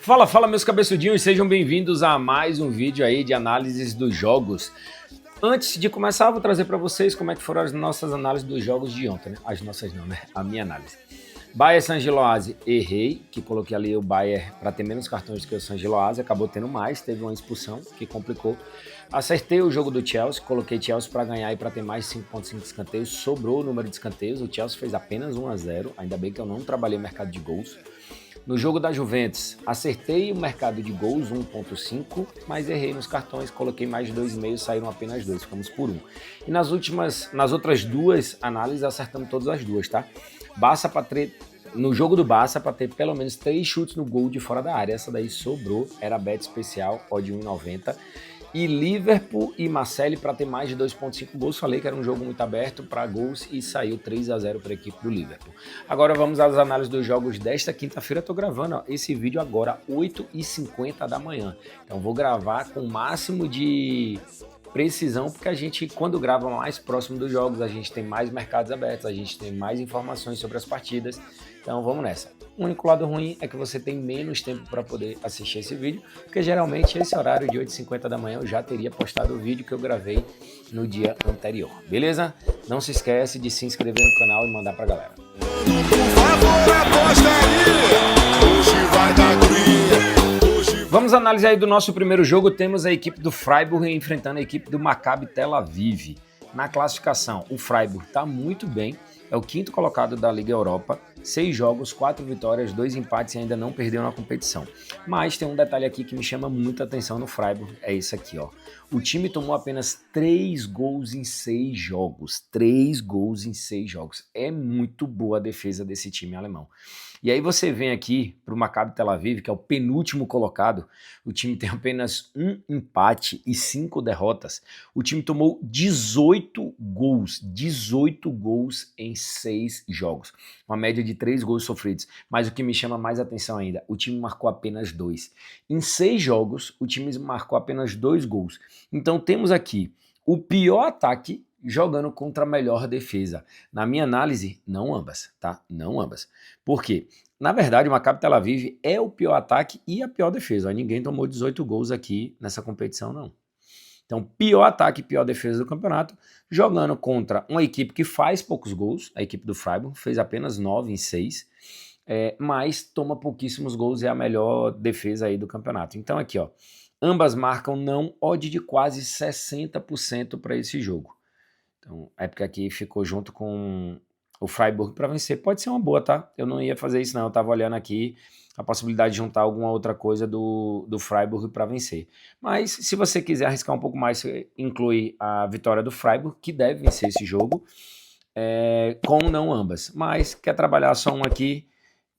Fala, fala meus cabeçudinhos, sejam bem-vindos a mais um vídeo aí de análises dos jogos. Antes de começar, eu vou trazer para vocês como é que foram as nossas análises dos jogos de ontem, né? As nossas não, né? A minha análise. Bayer San Giloase, errei, que coloquei ali o Bayer para ter menos cartões do que o San Giloase, acabou tendo mais, teve uma expulsão que complicou. Acertei o jogo do Chelsea, coloquei Chelsea para ganhar e para ter mais 5.5 escanteios, sobrou o número de escanteios, o Chelsea fez apenas 1-0, ainda bem que eu não trabalhei o mercado de gols. No jogo da Juventus, acertei o mercado de gols 1.5, mas errei nos cartões, coloquei mais de 2,5, saíram apenas 2, ficamos por 1. E nas outras duas análises, acertamos todas as duas, tá? No jogo do Barça, para ter pelo menos 3 chutes no gol de fora da área, essa daí sobrou, era bet especial, odd 1,90. E Liverpool e Marseille para ter mais de 2.5 gols. Falei que era um jogo muito aberto para gols e saiu 3-0 para a equipe do Liverpool. Agora vamos às análises dos jogos desta quinta-feira. Estou gravando esse vídeo agora, 8h50 da manhã. Então vou gravar com o máximo de precisão, porque a gente, quando grava mais próximo dos jogos, a gente tem mais mercados abertos, a gente tem mais informações sobre as partidas. Então vamos nessa. O único lado ruim é que você tem menos tempo para poder assistir esse vídeo, porque geralmente esse horário de 8h50 da manhã eu já teria postado o vídeo que eu gravei no dia anterior, beleza? Não se esquece de se inscrever no canal e mandar pra galera. Vamos analisar aí do nosso primeiro jogo. Temos a equipe do Freiburg enfrentando a equipe do Maccabi Tel Aviv. Na classificação, o Freiburg está muito bem, é o 5º colocado da Liga Europa, 6 jogos, 4 vitórias, 2 empates e ainda não perdeu na competição. Mas tem um detalhe aqui que me chama muita atenção no Freiburg, é esse aqui, ó. O time tomou apenas 3 gols em 6 jogos, 3 gols em 6 jogos. É muito boa a defesa desse time alemão. E aí você vem aqui para o Maccabi Tel Aviv, que é o penúltimo colocado, o time tem apenas 1 empate e 5 derrotas. O time tomou 18 gols em 6 jogos. Uma média de 3 gols sofridos. Mas o que me chama mais atenção ainda, o time marcou apenas 2. Em 6 jogos, o time marcou apenas 2 gols. Então temos aqui o pior ataque jogando contra a melhor defesa. Na minha análise, não ambas, tá? Não ambas. Por quê? Na verdade, o Maccabi Tel Aviv é o pior ataque e a pior defesa. Ninguém tomou 18 gols aqui nessa competição, não. Então, pior ataque e pior defesa do campeonato, jogando contra uma equipe que faz poucos gols, a equipe do Freiburg fez apenas 9 em 6, mas toma pouquíssimos gols e é a melhor defesa aí do campeonato. Então aqui, ó, ambas marcam não, odd de quase 60% para esse jogo. Então, é porque aqui ficou junto com o Freiburg para vencer. Pode ser uma boa, tá? Eu não ia fazer isso não, eu tava olhando aqui a possibilidade de juntar alguma outra coisa do Freiburg para vencer. Mas se você quiser arriscar um pouco mais, você inclui a vitória do Freiburg, que deve vencer esse jogo, com não ambas. Mas quer trabalhar só um aqui,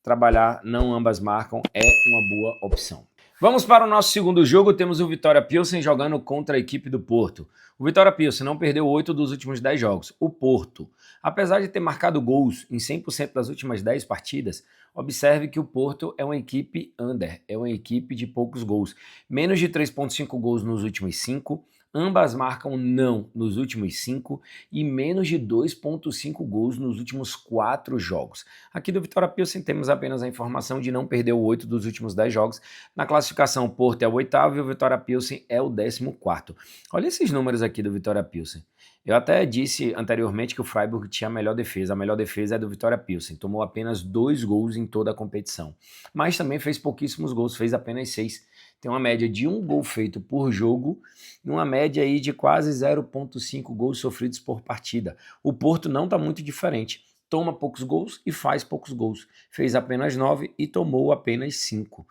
trabalhar não ambas marcam é uma boa opção. Vamos para o nosso segundo jogo, temos o Vitória Pilsen jogando contra a equipe do Porto. O Vitória Pilsen não perdeu 8 dos últimos 10 jogos. O Porto, apesar de ter marcado gols em 100% das últimas 10 partidas, observe que o Porto é uma equipe under, é uma equipe de poucos gols. Menos de 3.5 gols nos últimos 5, ambas marcam não nos últimos 5 e menos de 2.5 gols nos últimos 4 jogos. Aqui do Vitória Pilsen temos apenas a informação de não perder 8 dos últimos 10 jogos. Na classificação, o Porto é o 8º e o Vitória Pilsen é o 14º. Olha esses números aqui do Vitória Pilsen. Eu até disse anteriormente que o Freiburg tinha a melhor defesa é do Vitória Pilsen, tomou apenas 2 gols em toda a competição, mas também fez pouquíssimos gols, fez apenas 6. Tem uma média de 1 gol feito por jogo e uma média aí de quase 0.5 gols sofridos por partida. O Porto não está muito diferente, toma poucos gols e faz poucos gols, fez apenas 9 e tomou apenas 5.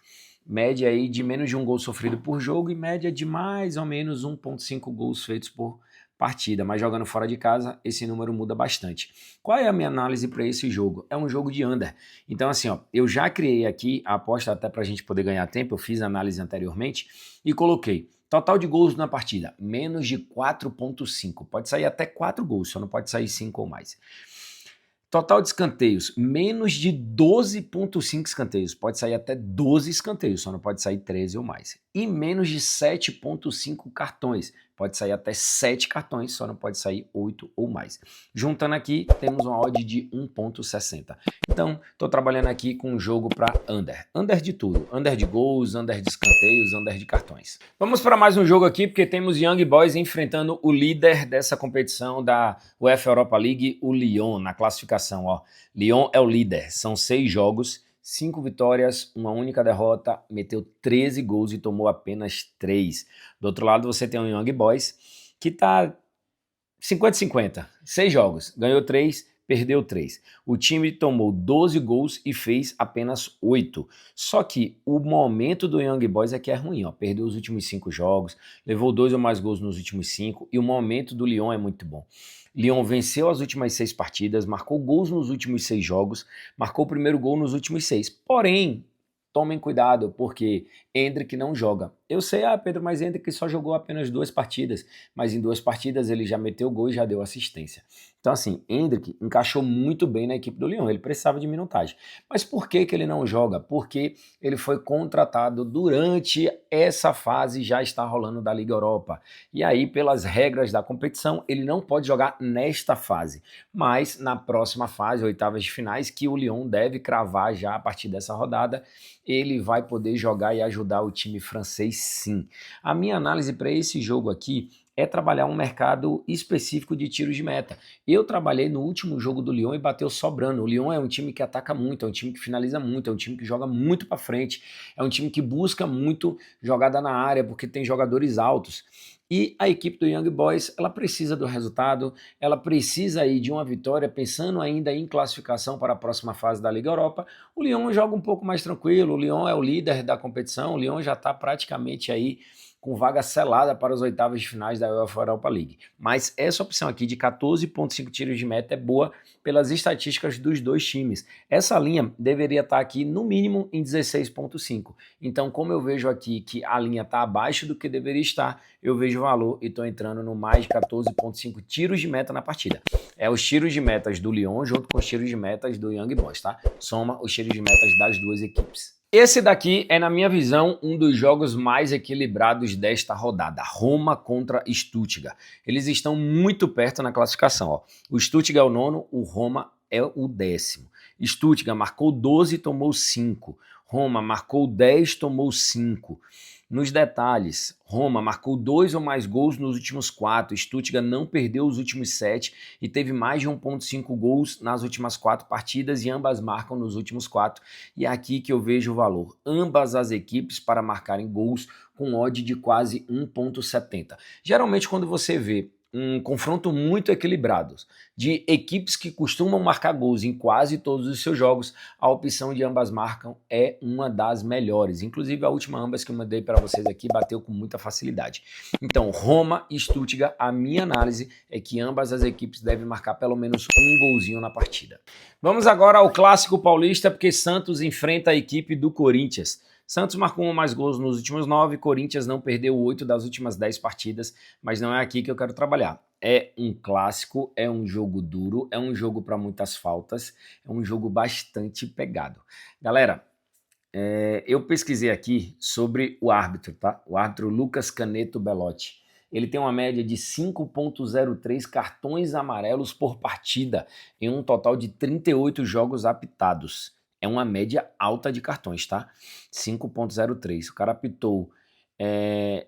Média aí de menos de 1 gol sofrido por jogo e média de mais ou menos 1.5 gols feitos por partida, mas jogando fora de casa, esse número muda bastante. Qual é a minha análise para esse jogo? É um jogo de under. Então assim, ó, eu já criei aqui a aposta até para a gente poder ganhar tempo, eu fiz a análise anteriormente e coloquei total de gols na partida, menos de 4.5. Pode sair até 4 gols, só não pode sair 5 ou mais. Total de escanteios, menos de 12.5 escanteios. Pode sair até 12 escanteios, só não pode sair 13 ou mais. E menos de 7.5 cartões. Pode sair até 7 cartões, só não pode sair 8 ou mais. Juntando aqui, temos uma odd de 1,60. Então, estou trabalhando aqui com um jogo para under. Under de tudo. Under de gols, under de escanteios, under de cartões. Vamos para mais um jogo aqui, porque temos Young Boys enfrentando o líder dessa competição da UEFA Europa League, o Lyon, na classificação. Ó. Lyon é o líder. São 6 jogos, 5 vitórias, uma única derrota, meteu 13 gols e tomou apenas 3. Do outro lado você tem o Young Boys, que tá 50-50, 6 jogos, ganhou 3, perdeu 3. O time tomou 12 gols e fez apenas 8. Só que o momento do Young Boys é que é ruim, ó. Perdeu os últimos 5 jogos, levou 2 ou mais gols nos últimos 5 e o momento do Lyon é muito bom. Lyon venceu as últimas 6 partidas, marcou gols nos últimos 6 jogos, marcou o primeiro gol nos últimos 6. Porém, tomem cuidado, porque Endrick não joga. Eu sei, Pedro, mas Endrick só jogou apenas 2 partidas, mas em 2 partidas ele já meteu gol e já deu assistência. Então assim, Endrick encaixou muito bem na equipe do Lyon, ele precisava de minutagem. Mas por que ele não joga? Porque ele foi contratado durante essa fase já está rolando da Liga Europa. E aí, pelas regras da competição, ele não pode jogar nesta fase. Mas na próxima fase, oitavas de finais, que o Lyon deve cravar já a partir dessa rodada, ele vai poder jogar e ajudar o time francês sim. A minha análise para esse jogo aqui é trabalhar um mercado específico de tiros de meta. Eu trabalhei no último jogo do Lyon e bateu sobrando. O Lyon é um time que ataca muito, é um time que finaliza muito, é um time que joga muito para frente, é um time que busca muito jogada na área porque tem jogadores altos. E a equipe do Young Boys, ela precisa do resultado, ela precisa aí de uma vitória, pensando ainda em classificação para a próxima fase da Liga Europa. O Lyon joga um pouco mais tranquilo, o Lyon é o líder da competição, o Lyon já está praticamente aí com vaga selada para as oitavas de finais da UEFA Europa League. Mas essa opção aqui de 14,5 tiros de meta é boa pelas estatísticas dos dois times. Essa linha deveria estar aqui no mínimo em 16,5. Então, como eu vejo aqui que a linha está abaixo do que deveria estar, eu vejo o valor e estou entrando no mais de 14,5 tiros de meta na partida. É os tiros de metas do Lyon junto com os tiros de metas do Young Boys, tá? Soma os tiros de metas das duas equipes. Esse daqui é, na minha visão, um dos jogos mais equilibrados desta rodada. Roma contra Stuttgart. Eles estão muito perto na classificação. Ó. O Stuttgart é o 9º, o Roma é o 10º. Stuttgart marcou 12 e tomou 5. Roma marcou 10, tomou 5. Nos detalhes, Roma marcou 2 ou mais gols nos últimos 4, Stuttgart não perdeu os últimos 7 e teve mais de 1,5 gols nas últimas 4 partidas e ambas marcam nos últimos 4. E é aqui que eu vejo o valor. Ambas as equipes para marcarem gols com odd de quase 1,70. Geralmente quando você vê um confronto muito equilibrado de equipes que costumam marcar gols em quase todos os seus jogos, a opção de ambas marcam é uma das melhores. Inclusive a última ambas que eu mandei para vocês aqui bateu com muita facilidade. Então Roma e Stuttgart, a minha análise é que ambas as equipes devem marcar pelo menos um golzinho na partida. Vamos agora ao clássico paulista, porque Santos enfrenta a equipe do Corinthians. Santos marcou 1 ou mais gols nos últimos 9, Corinthians não perdeu 8 das últimas 10 partidas, mas não é aqui que eu quero trabalhar. É um clássico, é um jogo duro, é um jogo para muitas faltas, é um jogo bastante pegado. Galera, eu pesquisei aqui sobre o árbitro, tá? O árbitro Lucas Caneto Belotti. Ele tem uma média de 5,03 cartões amarelos por partida, em um total de 38 jogos apitados. É uma média alta de cartões, tá? 5,03. O cara apitou,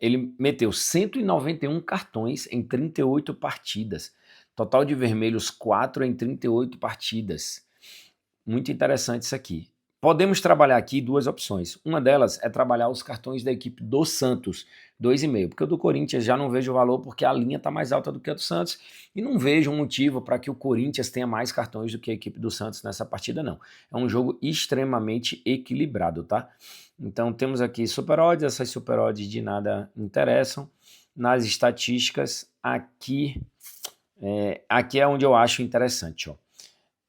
ele meteu 191 cartões em 38 partidas. Total de vermelhos 4 em 38 partidas. Muito interessante isso aqui. Podemos trabalhar aqui duas opções. Uma delas é trabalhar os cartões da equipe do Santos, 2,5. Porque o do Corinthians já não vejo valor porque a linha está mais alta do que a do Santos. E não vejo um motivo para que o Corinthians tenha mais cartões do que a equipe do Santos nessa partida, não. É um jogo extremamente equilibrado, tá? Então temos aqui super odds, essas super odds de nada interessam. Nas estatísticas, aqui é onde eu acho interessante, ó.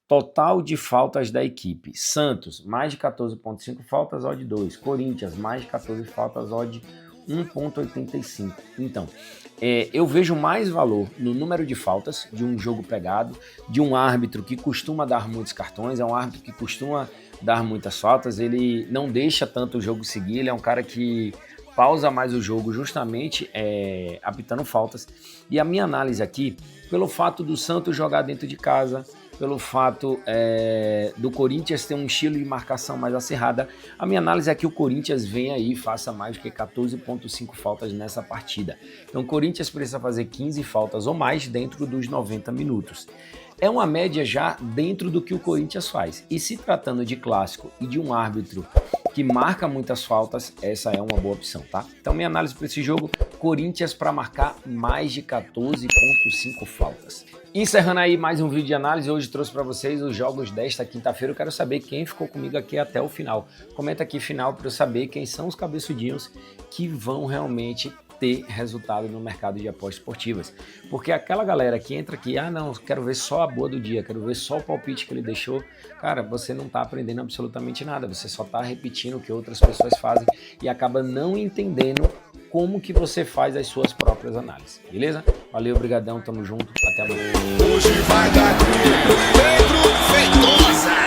Total de faltas da equipe. Santos, mais de 14,5 faltas, odd 2. Corinthians, mais de 14 faltas, odd 1,85. Então, eu vejo mais valor no número de faltas de um jogo pegado, de um árbitro que costuma dar muitos cartões, é um árbitro que costuma dar muitas faltas, ele não deixa tanto o jogo seguir, ele é um cara que pausa mais o jogo justamente apitando faltas. E a minha análise aqui, pelo fato do Santos jogar dentro de casa, pelo fato do Corinthians ter um estilo de marcação mais acirrada, a minha análise é que o Corinthians vem aí e faça mais do que 14,5 faltas nessa partida. Então o Corinthians precisa fazer 15 faltas ou mais dentro dos 90 minutos. É uma média já dentro do que o Corinthians faz. E se tratando de clássico e de um árbitro que marca muitas faltas, essa é uma boa opção, tá? Então minha análise para esse jogo, Corinthians para marcar mais de 14,5 faltas. Encerrando aí mais um vídeo de análise, hoje trouxe para vocês os jogos desta quinta-feira. Eu quero saber quem ficou comigo aqui até o final. Comenta aqui final para eu saber quem são os cabeçudinhos que vão realmente ter resultado no mercado de apostas esportivas. Porque aquela galera que entra aqui, não, quero ver só a boa do dia, quero ver só o palpite que ele deixou, cara, você não está aprendendo absolutamente nada, você só está repetindo o que outras pessoas fazem e acaba não entendendo como que você faz as suas próprias análises, beleza? Valeu, brigadão, tamo junto, até amanhã. Hoje vai dar Pedro Feitosa.